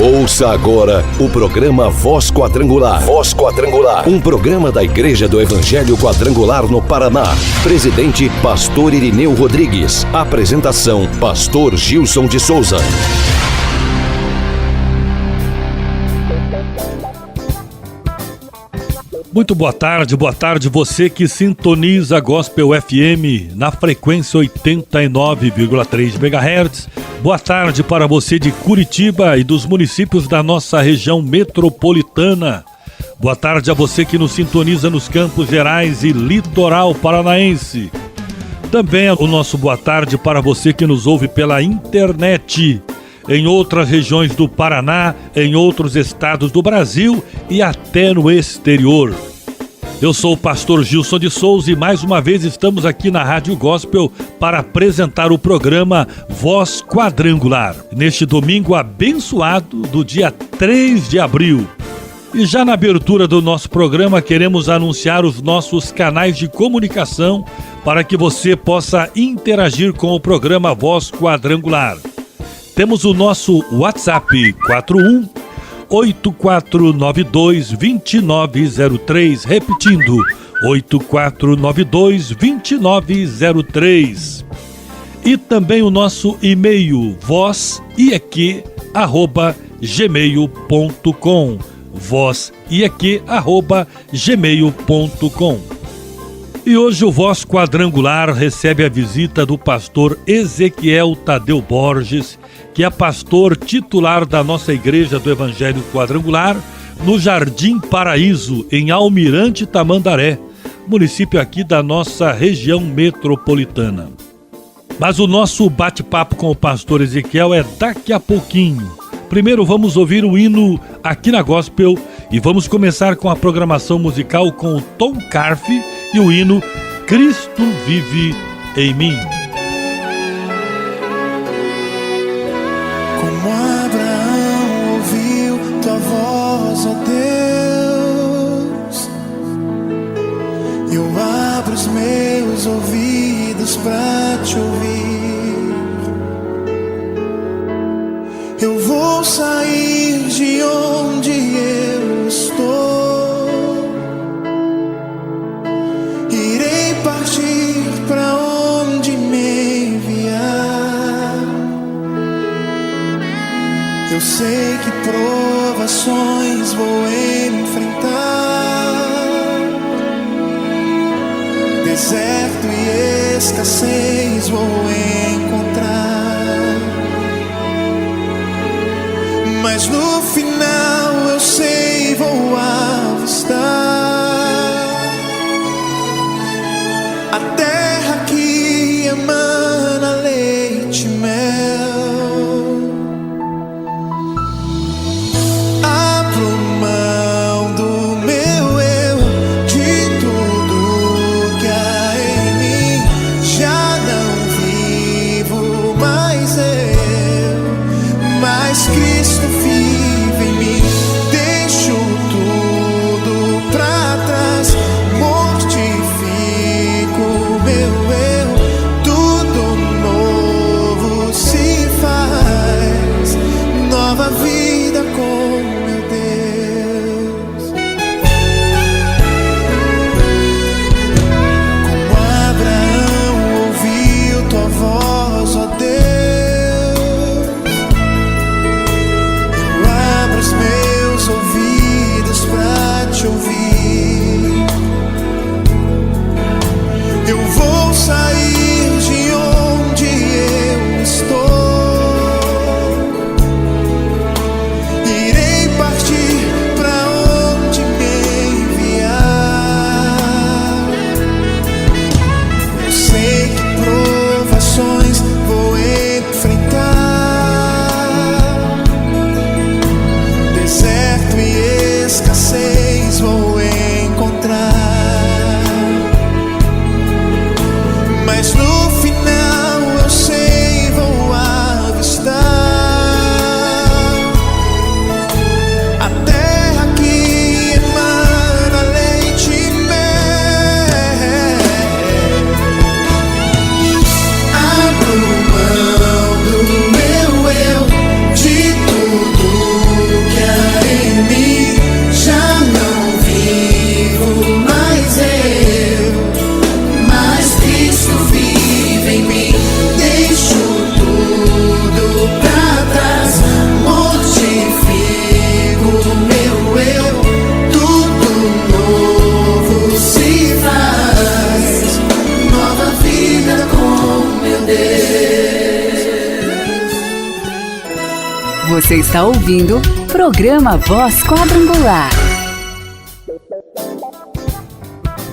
Ouça agora o programa Voz Quadrangular. Voz Quadrangular, um programa da Igreja do Evangelho Quadrangular no Paraná. Presidente, Pastor Irineu Rodrigues. Apresentação, Pastor Gilson de Souza. Muito boa tarde você que sintoniza a Gospel FM na frequência 89,3 MHz. Boa tarde para você de Curitiba e dos municípios da nossa região metropolitana. Boa tarde a você que nos sintoniza nos Campos Gerais e litoral paranaense. Também o nosso boa tarde para você que nos ouve pela internet, em outras regiões do Paraná, em outros estados do Brasil e até no exterior. Eu sou o pastor Gilson de Souza e mais uma vez estamos aqui na Rádio Gospel para apresentar o programa Voz Quadrangular, neste domingo abençoado do dia 3 de abril. E já na abertura do nosso programa queremos anunciar os nossos canais de comunicação para que você possa interagir com o programa Voz Quadrangular. Temos o nosso WhatsApp 41-8492-2903, repetindo, 8492-2903. E também o nosso e-mail, voziaq@gmail.com, voziaq@gmail.com. E hoje o Voz Quadrangular recebe a visita do pastor Ezequiel Tadeu Borges, que é pastor titular da nossa Igreja do Evangelho Quadrangular, no Jardim Paraíso, em Almirante Tamandaré, município aqui da nossa região metropolitana. Mas o nosso bate-papo com o pastor Ezequiel é daqui a pouquinho. Primeiro vamos ouvir o hino aqui na Gospel e vamos começar com a programação musical com o Tom Carfe e o hino Cristo Vive em Mim. Como Abraão ouviu tua voz, ó Deus, eu abro os meus ouvidos pra te ouvir. Eu vou sair de onde eu estou, irei partir pra onde me enviar. Eu sei que provações vou enfrentar, deserto e escassez vou encontrar, mas no final eu sei vou avistar a terra que emana leite e mel. Abro mão do meu eu, de tudo que há em mim. Já não vivo mais eu, mas Cristo vive em mim. Deixo tudo pra trás, mortifico meu eu, tudo novo se faz, nova vida com meu Deus. Como Abraão ouviu tua voz, ó Deus, eu abro os meus ouvidos pra te ouvir. Eu vou sair de onde eu estou, irei partir pra onde me enviar. Eu sei que provações vou enfrentar, deserto e escassez vou encontrar, mas no final eu sei vou avistar a terra que emana leite e mel. Abro mão do meu eu, de tudo Você está ouvindo Programa Voz Quadrangular.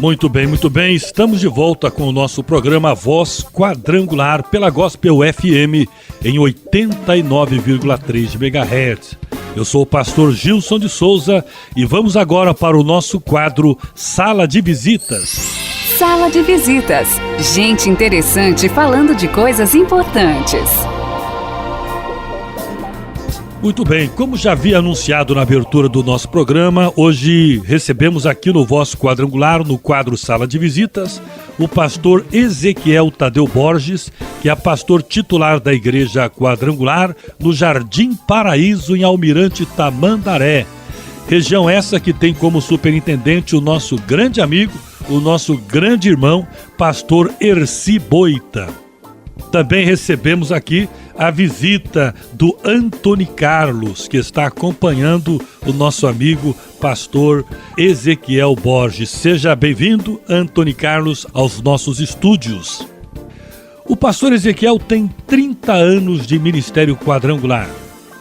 Muito bem, estamos de volta com o nosso programa Voz Quadrangular pela Gospel FM em 89,3 MHz. Eu sou o pastor Gilson de Souza e vamos agora para o nosso quadro Sala de Visitas. Sala de Visitas. Gente interessante falando de coisas importantes. Muito bem, como já havia anunciado na abertura do nosso programa, hoje recebemos aqui no Voz Quadrangular, no quadro Sala de Visitas, o pastor Ezequiel Tadeu Borges, que é pastor titular da Igreja Quadrangular no Jardim Paraíso, em Almirante Tamandaré. Região essa que tem como superintendente o nosso grande amigo, o nosso grande irmão, pastor Erci Boita. Também recebemos aqui a visita do Antony Carlos, que está acompanhando o nosso amigo pastor Ezequiel Borges. Seja bem-vindo, Antony Carlos, aos nossos estúdios. O pastor Ezequiel tem 30 anos de ministério quadrangular.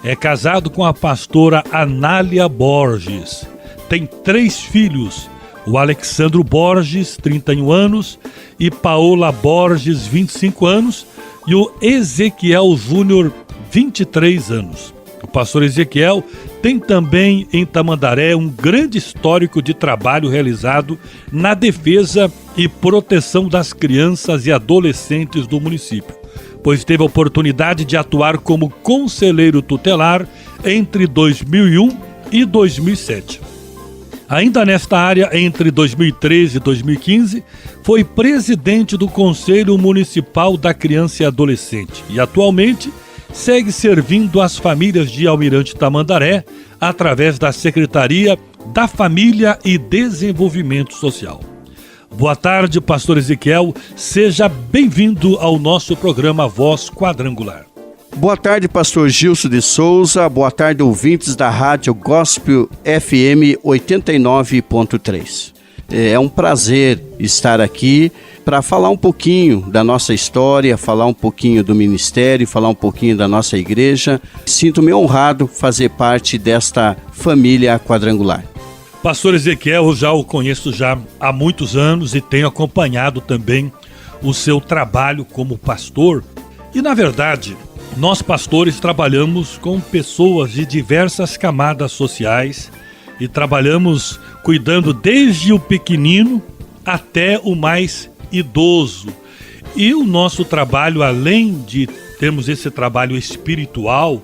É casado com a pastora Anália Borges. Tem 3 filhos, o Alexandro Borges, 31 anos, e Paola Borges, 25 anos, e o Ezequiel Júnior, 23 anos. O pastor Ezequiel tem também em Tamandaré um grande histórico de trabalho realizado na defesa e proteção das crianças e adolescentes do município, pois teve a oportunidade de atuar como conselheiro tutelar entre 2001 e 2007. Ainda nesta área, entre 2013 e 2015, foi presidente do Conselho Municipal da Criança e Adolescente e atualmente segue servindo as famílias de Almirante Tamandaré através da Secretaria da Família e Desenvolvimento Social. Boa tarde, pastor Ezequiel, seja bem-vindo ao nosso programa Voz Quadrangular. Boa tarde, pastor Gilson de Souza. Boa tarde, ouvintes da Rádio Gospel FM 89.3. É um prazer estar aqui para falar um pouquinho da nossa história, falar um pouquinho do ministério, falar um pouquinho da nossa igreja. Sinto-me honrado fazer parte desta família quadrangular. Pastor Ezequiel, eu já o conheço há muitos anos e tenho acompanhado também o seu trabalho como pastor. E, na verdade, nós pastores trabalhamos com pessoas de diversas camadas sociais e trabalhamos cuidando desde o pequenino até o mais idoso. E o nosso trabalho, além de termos esse trabalho espiritual,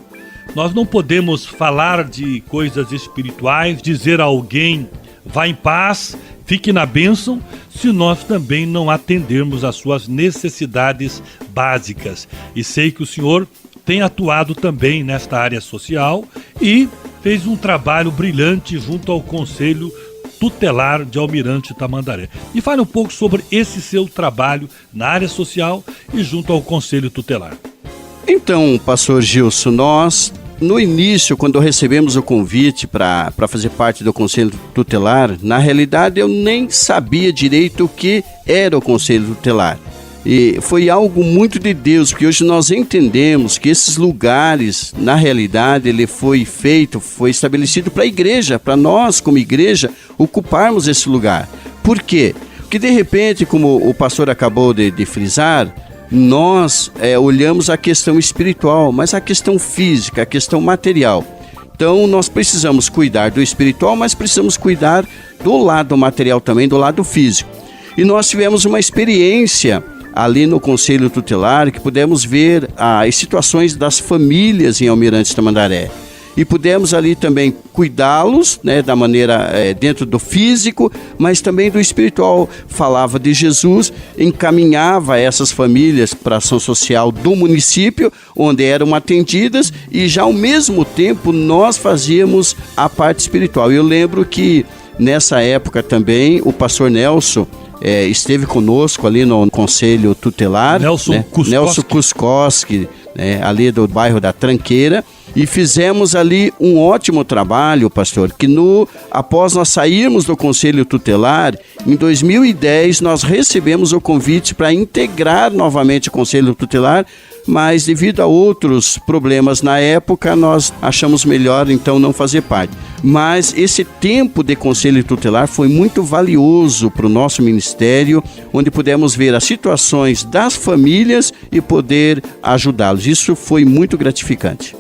nós não podemos falar de coisas espirituais, dizer a alguém, vá em paz, fique na bênção, se nós também não atendermos às suas necessidades básicas. E sei que o senhor tem atuado também nesta área social e fez um trabalho brilhante junto ao Conselho Tutelar de Almirante Tamandaré. E fale um pouco sobre esse seu trabalho na área social e junto ao Conselho Tutelar. Então, pastor Gilson, nós, no início, quando recebemos o convite para fazer parte do Conselho Tutelar, na realidade eu nem sabia direito o que era o Conselho Tutelar. E foi algo muito de Deus, porque hoje nós entendemos que esses lugares, na realidade, ele foi estabelecido para a igreja, para nós como igreja ocuparmos esse lugar. Por quê? Porque de repente, como o pastor acabou de frisar, nós olhamos a questão espiritual, mas a questão física, a questão material. Então nós precisamos cuidar do espiritual, mas precisamos cuidar do lado material também, do lado físico. E nós tivemos uma experiência ali no Conselho Tutelar, que pudemos ver as situações das famílias em Almirante Tamandaré. E pudemos ali também cuidá-los, né, da maneira dentro do físico, mas também do espiritual. Falava de Jesus, encaminhava essas famílias para a ação social do município, onde eram atendidas, e já ao mesmo tempo nós fazíamos a parte espiritual. Eu lembro que nessa época também o pastor Nelson esteve conosco ali no Conselho Tutelar, Nelson Kuskoski, ali do bairro da Tranqueira, E fizemos ali um ótimo trabalho, pastor, que após nós sairmos do Conselho Tutelar, em 2010 nós recebemos o convite para integrar novamente o Conselho Tutelar, mas devido a outros problemas na época, nós achamos melhor então não fazer parte. Mas esse tempo de Conselho Tutelar foi muito valioso para o nosso ministério, onde pudemos ver as situações das famílias e poder ajudá-los. Isso foi muito gratificante.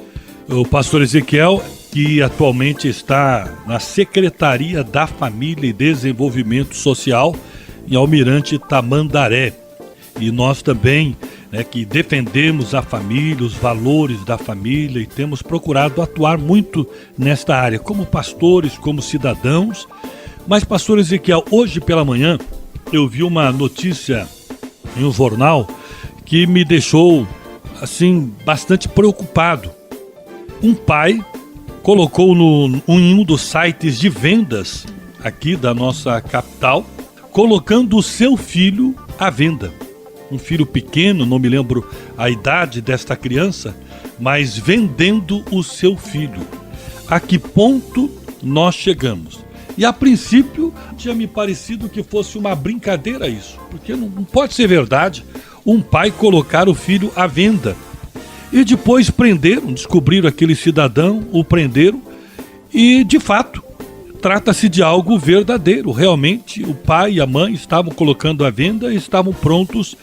O pastor Ezequiel, que atualmente está na Secretaria da Família e Desenvolvimento Social em Almirante Tamandaré. E nós também, que defendemos a família, os valores da família e temos procurado atuar muito nesta área, como pastores, como cidadãos. Mas, pastor Ezequiel, hoje pela manhã eu vi uma notícia em um jornal que me deixou, assim, bastante preocupado. Um pai colocou em um dos sites de vendas aqui da nossa capital, colocando o seu filho à venda. Um filho pequeno, não me lembro a idade desta criança, mas vendendo o seu filho. A que ponto nós chegamos? E a princípio tinha me parecido que fosse uma brincadeira isso, porque não pode ser verdade um pai colocar o filho à venda. E depois descobriram aquele cidadão, o prenderam e de fato trata-se de algo verdadeiro. Realmente o pai e a mãe estavam colocando à venda e estavam prontos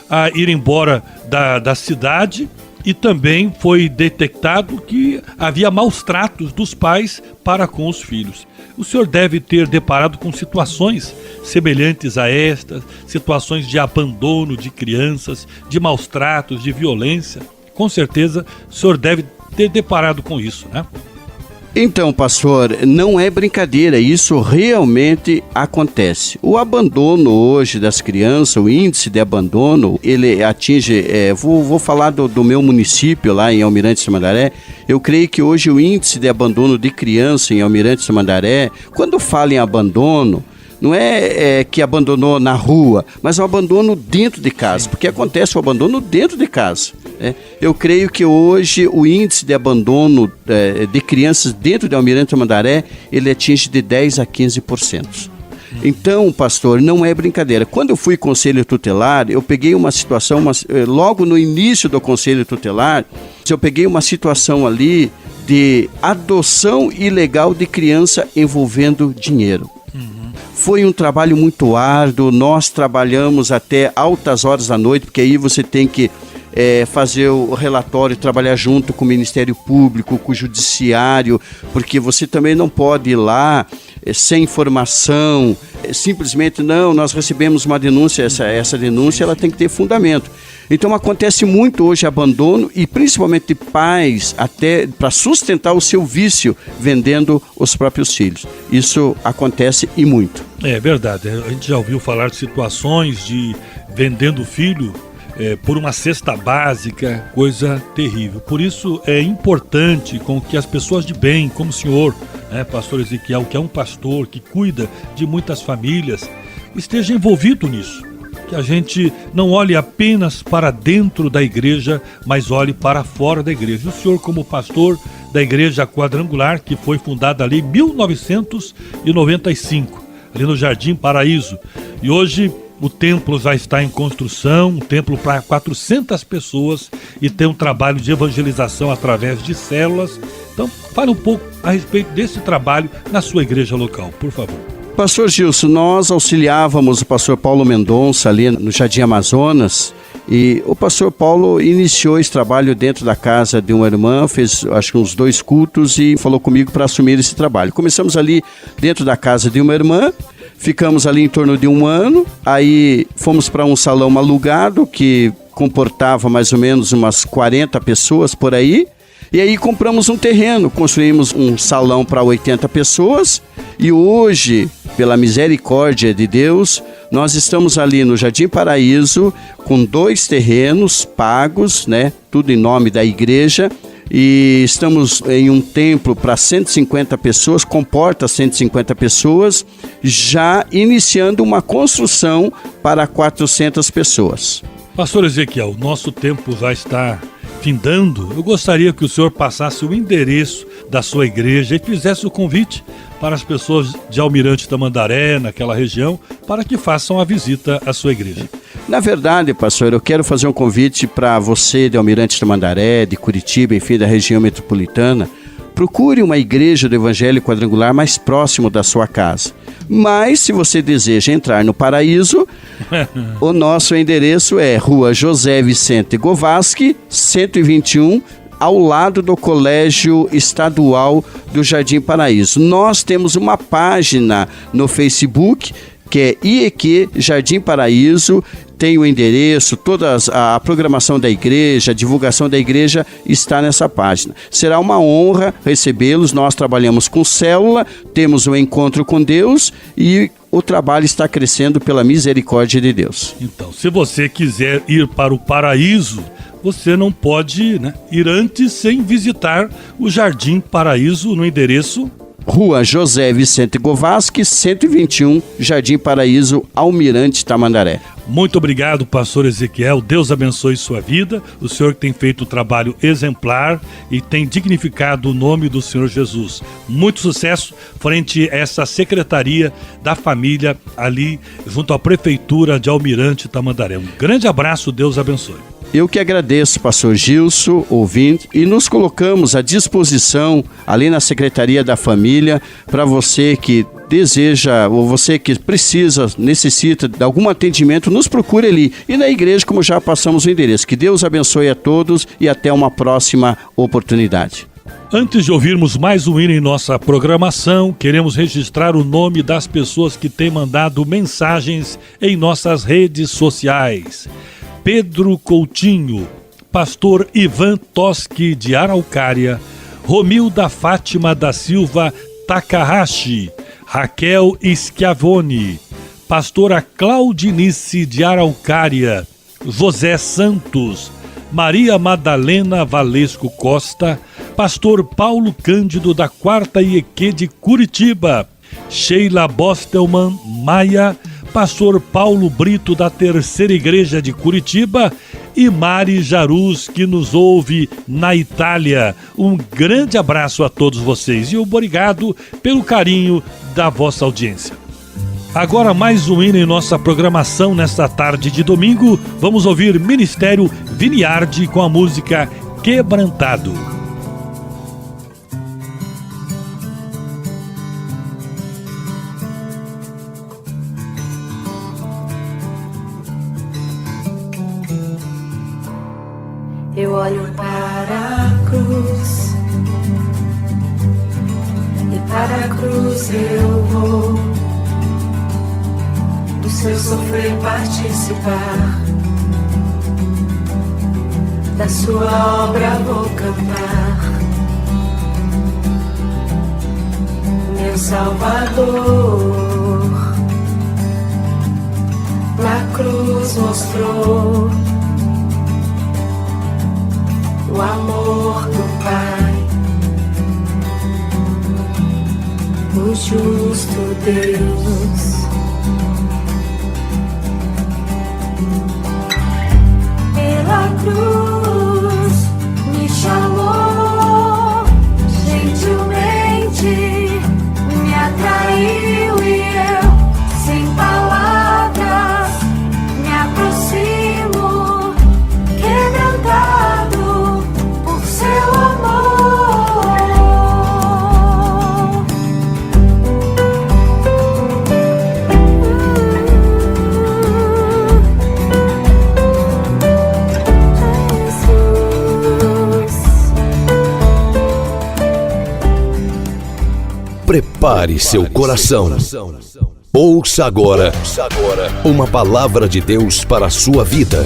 a ir embora da cidade, e também foi detectado que havia maus tratos dos pais para com os filhos. O senhor deve ter deparado com situações semelhantes a estas, situações de abandono de crianças, de maus tratos, de violência. Com certeza o senhor deve ter deparado com isso, né? Então, pastor, não é brincadeira, isso realmente acontece. O abandono hoje das crianças, o índice de abandono, ele atinge, vou falar do meu município lá em Almirante Tamandaré. Eu creio que hoje o índice de abandono de criança em Almirante Tamandaré, quando fala em abandono, não é que abandonou na rua, mas o abandono dentro de casa, porque acontece o abandono dentro de casa. Eu creio que hoje o índice de abandono de crianças dentro de Almirante Tamandaré, ele atinge de 10% a 15%. Então, pastor, não é brincadeira. Quando eu fui conselho tutelar, eu peguei uma situação, logo no início do conselho tutelar, eu peguei uma situação ali de adoção ilegal de criança envolvendo dinheiro. Foi um trabalho muito árduo, nós trabalhamos até altas horas da noite, porque aí você tem que fazer o relatório, trabalhar junto com o Ministério Público, com o Judiciário, porque você também não pode ir lá sem informação, simplesmente nós recebemos uma denúncia, essa denúncia ela tem que ter fundamento. Então acontece muito hoje abandono e principalmente de pais até para sustentar o seu vício vendendo os próprios filhos. Isso acontece e muito. É verdade, a gente já ouviu falar de situações de vendendo o filho por uma cesta básica, coisa terrível. Por isso é importante com que as pessoas de bem, como o senhor, pastor Ezequiel, que é um pastor que cuida de muitas famílias, esteja envolvido nisso. Que a gente não olhe apenas para dentro da igreja, mas olhe para fora da igreja. O senhor, como pastor da Igreja Quadrangular, que foi fundada ali em 1995, ali no Jardim Paraíso, e hoje o templo já está em construção, um templo para 400 pessoas, e tem um trabalho de evangelização através de células. Então, fale um pouco a respeito desse trabalho na sua igreja local, por favor. Pastor Gilson, nós auxiliávamos o pastor Paulo Mendonça ali no Jardim Amazonas, e o pastor Paulo iniciou esse trabalho dentro da casa de uma irmã, fez acho que uns 2 cultos e falou comigo para assumir esse trabalho. Começamos ali dentro da casa de uma irmã, ficamos ali em torno de 1 ano, aí fomos para um salão alugado que comportava mais ou menos umas 40 pessoas por aí. E aí compramos um terreno, construímos um salão para 80 pessoas e hoje, pela misericórdia de Deus, nós estamos ali no Jardim Paraíso com 2 terrenos pagos, tudo em nome da igreja, e estamos em um templo para 150 pessoas, comporta 150 pessoas, já iniciando uma construção para 400 pessoas. Pastor Ezequiel, nosso tempo já está findando, eu gostaria que o senhor passasse o endereço da sua igreja e fizesse o convite para as pessoas de Almirante Tamandaré, naquela região, para que façam a visita à sua igreja. Na verdade, pastor, eu quero fazer um convite para você de Almirante Tamandaré, de Curitiba, enfim, da região metropolitana. Procure uma igreja do Evangelho Quadrangular mais próximo da sua casa. Mas, se você deseja entrar no paraíso, o nosso endereço é Rua José Vicente Govaski, 121, ao lado do Colégio Estadual do Jardim Paraíso. Nós temos uma página no Facebook, que é IEQ Jardim Paraíso, tem o endereço, toda a programação da igreja, a divulgação da igreja está nessa página. Será uma honra recebê-los. Nós trabalhamos com célula, temos um encontro com Deus e o trabalho está crescendo pela misericórdia de Deus. Então, se você quiser ir para o paraíso, você não pode, ir antes sem visitar o Jardim Paraíso no endereço Rua José Vicente Govaski, 121, Jardim Paraíso, Almirante Tamandaré. Muito obrigado, pastor Ezequiel. Deus abençoe sua vida. O senhor que tem feito um trabalho exemplar e tem dignificado o nome do Senhor Jesus. Muito sucesso frente a essa secretaria da família ali junto à prefeitura de Almirante Tamandaré. Um grande abraço, Deus abençoe. Eu que agradeço, pastor Gilson, ouvinte, e nos colocamos à disposição ali na Secretaria da Família para você que deseja ou você que precisa, necessita de algum atendimento, nos procure ali. E na igreja, como já passamos o endereço. Que Deus abençoe a todos e até uma próxima oportunidade. Antes de ouvirmos mais um hino em nossa programação, queremos registrar o nome das pessoas que têm mandado mensagens em nossas redes sociais. Pedro Coutinho, pastor Ivan Toschi de Araucária, Romilda Fátima da Silva Takahashi, Raquel Schiavone, pastora Claudinice de Araucária, José Santos, Maria Madalena Valesco Costa, pastor Paulo Cândido da 4ª IEQ de Curitiba, Sheila Bostelman Maia, pastor Paulo Brito da 3ª Igreja de Curitiba e Mari Jaruz, que nos ouve na Itália. Um grande abraço a todos vocês e obrigado pelo carinho da vossa audiência. Agora mais um hino em nossa programação nesta tarde de domingo. Vamos ouvir Ministério Viniarde com a música Quebrantado. Eu olho para a cruz e para a cruz eu vou do seu sofrer participar, da sua obra vou cantar. Meu Salvador na cruz mostrou o amor do Pai, o justo Deus. Pela cruz me chamou, gentilmente me atraiu e eu, sem palavras, me aproximo, quebrantado por seu amor. Prepare seu coração. Ouça agora uma palavra de Deus para a sua vida.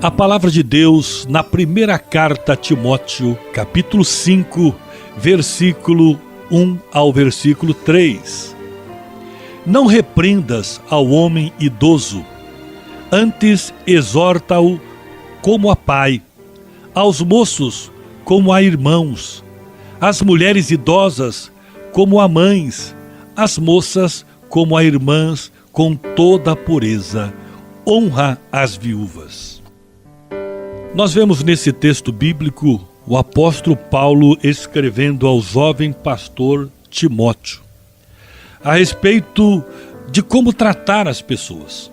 A palavra de Deus na primeira carta a Timóteo, capítulo 5, versículo 1 ao versículo 3. Não repreendas ao homem idoso, antes exorta-o como a pai, aos moços como a irmãos, às mulheres idosas como a mães, às moças como a irmãs, com toda a pureza. honra as viúvas. Nós vemos nesse texto bíblico o apóstolo Paulo escrevendo ao jovem pastor Timóteo a respeito de como tratar as pessoas.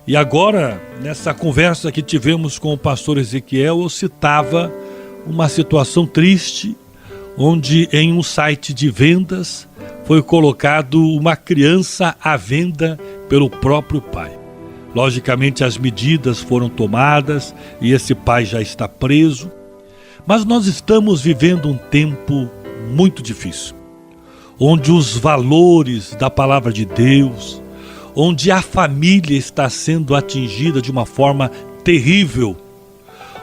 E agora, nessa conversa que tivemos com o pastor Ezequiel, eu citava uma situação triste, onde em um site de vendas foi colocado uma criança à venda pelo próprio pai. Logicamente as medidas foram tomadas e esse pai já está preso, mas nós estamos vivendo um tempo muito difícil, onde os valores da palavra de Deus, onde a família está sendo atingida de uma forma terrível,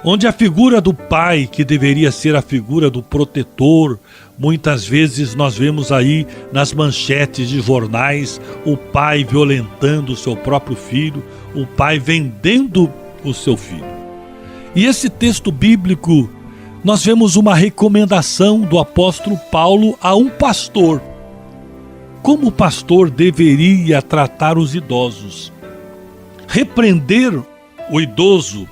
onde a figura do pai, que deveria ser a figura do protetor, muitas vezes nós vemos aí nas manchetes de jornais o pai violentando o seu próprio filho, o pai vendendo o seu filho. E esse texto bíblico, nós vemos uma recomendação do apóstolo Paulo a um pastor. Como o pastor deveria tratar os idosos? Repreender o idoso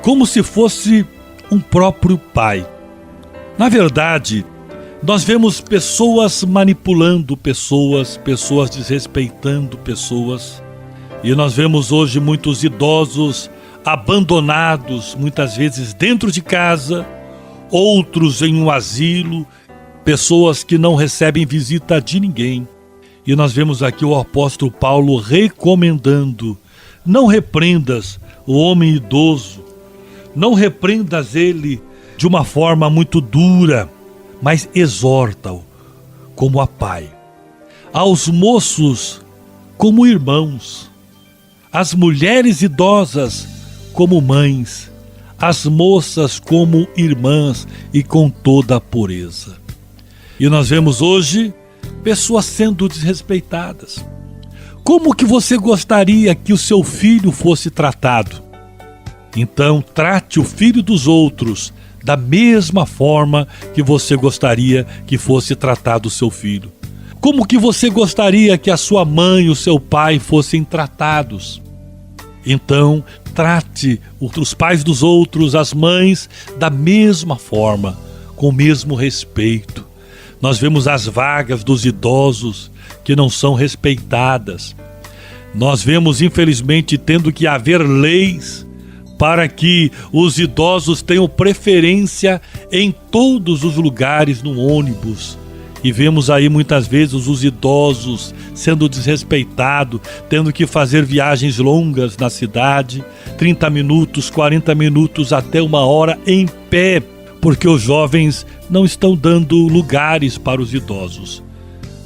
como se fosse um próprio pai. Na verdade, nós vemos pessoas manipulando pessoas desrespeitando pessoas. E nós vemos hoje muitos idosos abandonados, muitas vezes dentro de casa, outros em um asilo, pessoas que não recebem visita de ninguém. E nós vemos aqui o apóstolo Paulo recomendando: não repreendas o homem idoso, não repreendas ele de uma forma muito dura, mas exorta-o como a pai. Aos moços como irmãos, as mulheres idosas como mães, as moças como irmãs e com toda a pureza. E nós vemos hoje pessoas sendo desrespeitadas. Como que você gostaria que o seu filho fosse tratado? Então, trate o filho dos outros da mesma forma que você gostaria que fosse tratado o seu filho. Como que você gostaria que a sua mãe e o seu pai fossem tratados? Então, trate os pais dos outros, as mães, da mesma forma, com o mesmo respeito. Nós vemos as vagas dos idosos que não são respeitadas. Nós vemos, infelizmente, tendo que haver leis para que os idosos tenham preferência em todos os lugares no ônibus. E vemos aí muitas vezes os idosos sendo desrespeitados, tendo que fazer viagens longas na cidade, 30 minutos, 40 minutos, até 1 hora em pé, porque os jovens não estão dando lugares para os idosos.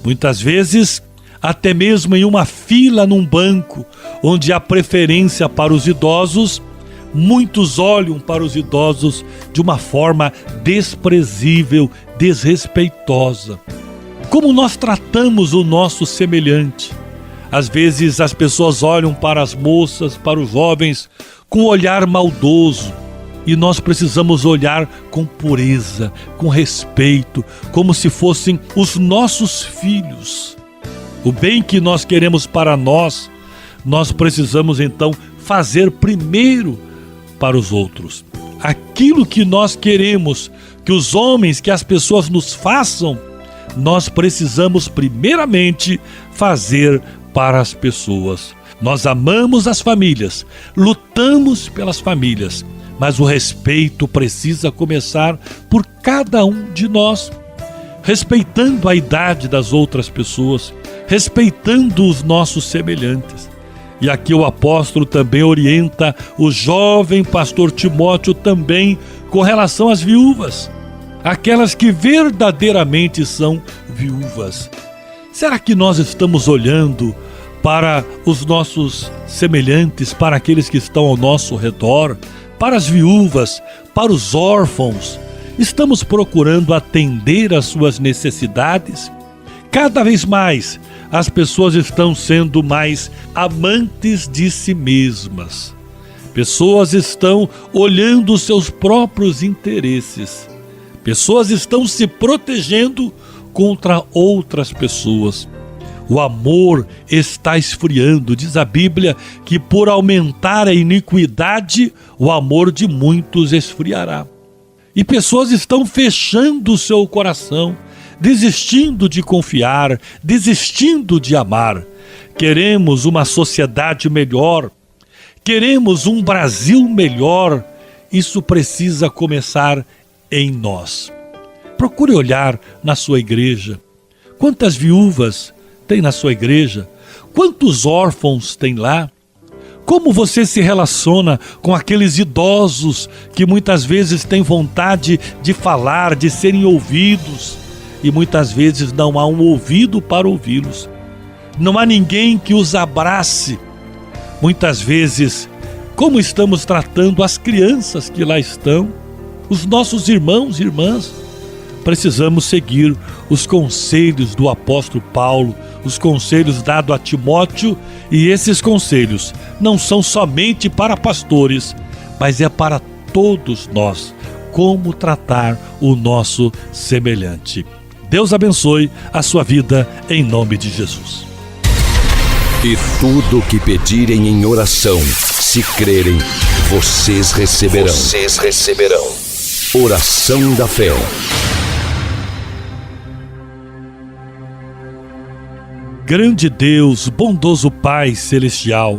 Muitas vezes, até mesmo em uma fila num banco, onde há preferência para os idosos, muitos olham para os idosos de uma forma desprezível, desrespeitosa. Como nós tratamos o nosso semelhante? Às vezes as pessoas olham para as moças, para os jovens, com um olhar maldoso. E nós precisamos olhar com pureza, com respeito, como se fossem os nossos filhos. O bem que nós queremos para nós, nós precisamos então fazer primeiro para os outros. Aquilo que nós queremos que os homens, que as pessoas nos façam, nós precisamos primeiramente fazer para as pessoas. Nós amamos as famílias, lutamos pelas famílias, mas o respeito precisa começar por cada um de nós, respeitando a idade das outras pessoas, respeitando os nossos semelhantes. E aqui o apóstolo também orienta o jovem pastor Timóteo também com relação às viúvas, aquelas que verdadeiramente são viúvas. Será que nós estamos olhando para os nossos semelhantes, para aqueles que estão ao nosso redor, para as viúvas, para os órfãos? Estamos procurando atender às suas necessidades? Cada vez mais as pessoas estão sendo mais amantes de si mesmas. Pessoas estão olhando os seus próprios interesses. Pessoas estão se protegendo contra outras pessoas. O amor está esfriando. Diz a Bíblia que por aumentar a iniquidade, o amor de muitos esfriará. E pessoas estão fechando o seu coração, desistindo de confiar, desistindo de amar. Queremos uma sociedade melhor, queremos um Brasil melhor. Isso precisa começar em nós. Procure olhar na sua igreja. Quantas viúvas tem na sua igreja? Quantos órfãos tem lá? Como você se relaciona com aqueles idosos que muitas vezes têm vontade de falar, de serem ouvidos, e muitas vezes não há um ouvido para ouvi-los? Não há ninguém que os abrace. Muitas vezes, como estamos tratando as crianças que lá estão, os nossos irmãos e irmãs? Precisamos seguir os conselhos do apóstolo Paulo, os conselhos dados a Timóteo, e esses conselhos não são somente para pastores, mas é para todos nós, como tratar o nosso semelhante. Deus abençoe a sua vida em nome de Jesus. E tudo o que pedirem em oração, se crerem, vocês receberão. Oração da fé. Grande Deus, bondoso Pai Celestial,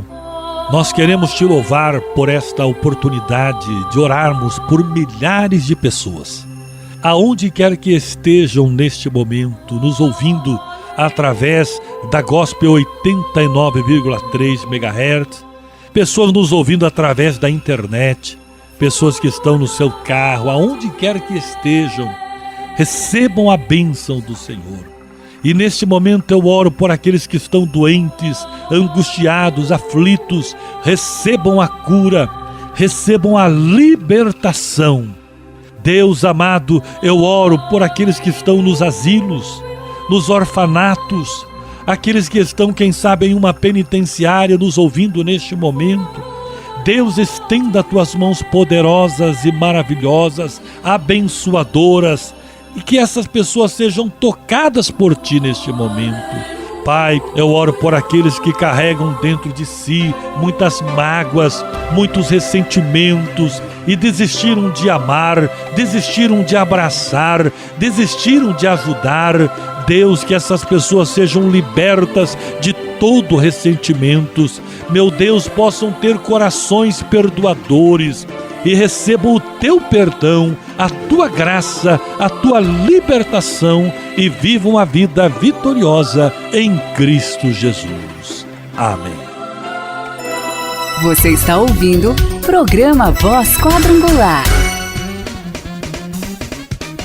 nós queremos te louvar por esta oportunidade de orarmos por milhares de pessoas, aonde quer que estejam neste momento, nos ouvindo através da Gospel 89,3 MHz, pessoas nos ouvindo através da internet, pessoas que estão no seu carro, aonde quer que estejam, recebam a bênção do Senhor. E neste momento eu oro por aqueles que estão doentes, angustiados, aflitos, recebam a cura, recebam a libertação. Deus amado, eu oro por aqueles que estão nos asilos, nos orfanatos, aqueles que estão, quem sabe, em uma penitenciária nos ouvindo neste momento. Deus, estenda tuas mãos poderosas e maravilhosas, abençoadoras, e que essas pessoas sejam tocadas por ti neste momento. Pai, eu oro por aqueles que carregam dentro de si muitas mágoas, muitos ressentimentos e desistiram de amar, desistiram de abraçar, desistiram de ajudar. Deus, que essas pessoas sejam libertas de todo ressentimentos. Meu Deus, possam ter corações perdoadores e recebam o teu perdão, a tua graça, a tua libertação e vivam a vida vitoriosa em Cristo Jesus. Amém. Você está ouvindo Programa Voz Quadrangular.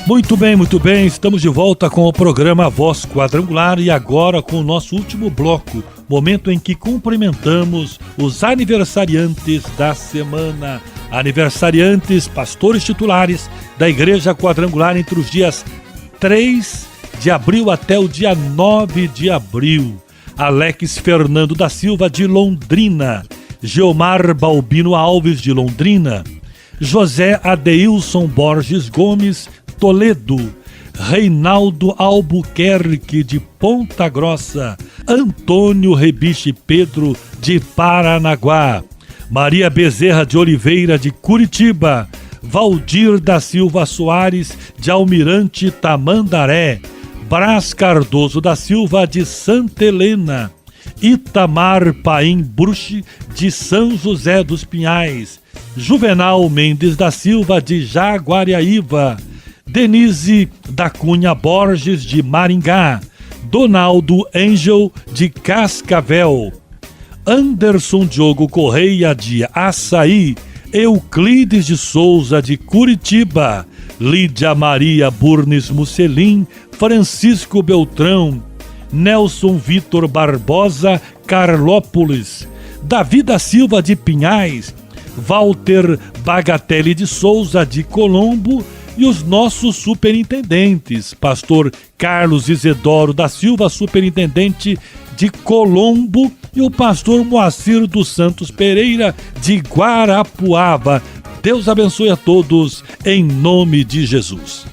Muito bem, estamos de volta com o programa Voz Quadrangular e agora com o nosso último bloco, momento em que cumprimentamos os aniversariantes da semana. Aniversariantes, pastores titulares da Igreja Quadrangular entre os dias 3 de abril até o dia 9 de abril. Alex Fernando da Silva, de Londrina. Geomar Balbino Alves, de Londrina. José Adeilson Borges Gomes, Toledo. Reinaldo Albuquerque, de Ponta Grossa. Antônio Rebiche Pedro, de Paranaguá. Maria Bezerra de Oliveira, de Curitiba. Valdir da Silva Soares, de Almirante Tamandaré. Brás Cardoso da Silva, de Santa Helena. Itamar Paim Bruche, de São José dos Pinhais. Juvenal Mendes da Silva, de Jaguariaíva. Denise da Cunha Borges, de Maringá. Donaldo Angel, de Cascavel. Anderson Diogo Correia, de Açaí. Euclides de Souza, de Curitiba. Lídia Maria Burnes Musselin, Francisco Beltrão. Nelson Vitor Barbosa, Carlópolis. Davi da Silva, de Pinhais. Walter Bagatelli de Souza, de Colombo. E os nossos superintendentes, pastor Carlos Isidoro da Silva, superintendente de Colombo, e o pastor Moacir dos Santos Pereira, de Guarapuava. Deus abençoe a todos, em nome de Jesus.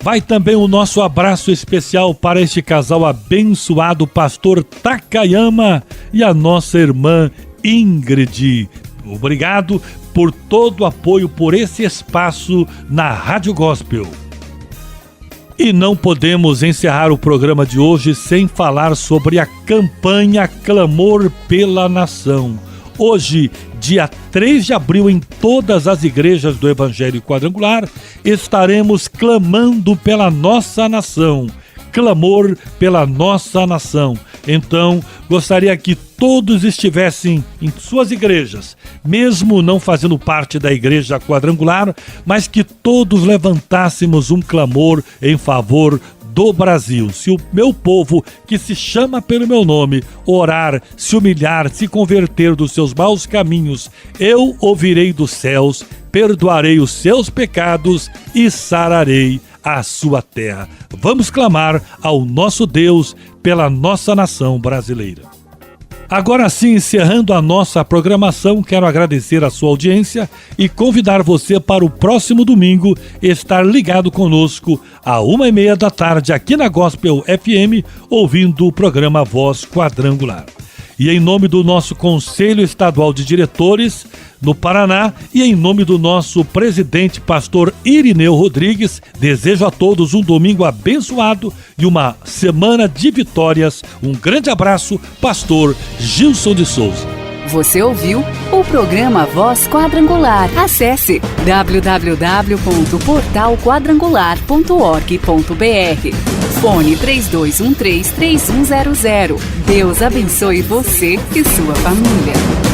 Vai também o nosso abraço especial para este casal abençoado, pastor Takayama e a nossa irmã Ingrid. Obrigado por todo o apoio, por esse espaço na Rádio Gospel. E não podemos encerrar o programa de hoje sem falar sobre a campanha Clamor pela Nação. Hoje, dia 3 de abril, em todas as igrejas do Evangelho Quadrangular, estaremos clamando pela nossa nação. Clamor pela nossa nação. Então, gostaria que todos estivessem em suas igrejas, mesmo não fazendo parte da Igreja Quadrangular, mas que todos levantássemos um clamor em favor do Brasil. Se o meu povo, que se chama pelo meu nome, orar, se humilhar, se converter dos seus maus caminhos, eu ouvirei dos céus, perdoarei os seus pecados e sararei a sua terra. Vamos clamar ao nosso Deus pela nossa nação brasileira. Agora sim, encerrando a nossa programação, quero agradecer a sua audiência e convidar você para o próximo domingo estar ligado conosco à 1h30 da tarde aqui na Gospel FM, ouvindo o programa Voz Quadrangular. E em nome do nosso Conselho Estadual de Diretores no Paraná e em nome do nosso presidente, pastor Irineu Rodrigues, desejo a todos um domingo abençoado e uma semana de vitórias. Um grande abraço, pastor Gilson de Souza. Você ouviu o programa Voz Quadrangular. Acesse www.portalquadrangular.org.br. Fone 3213-3100. Deus abençoe você e sua família.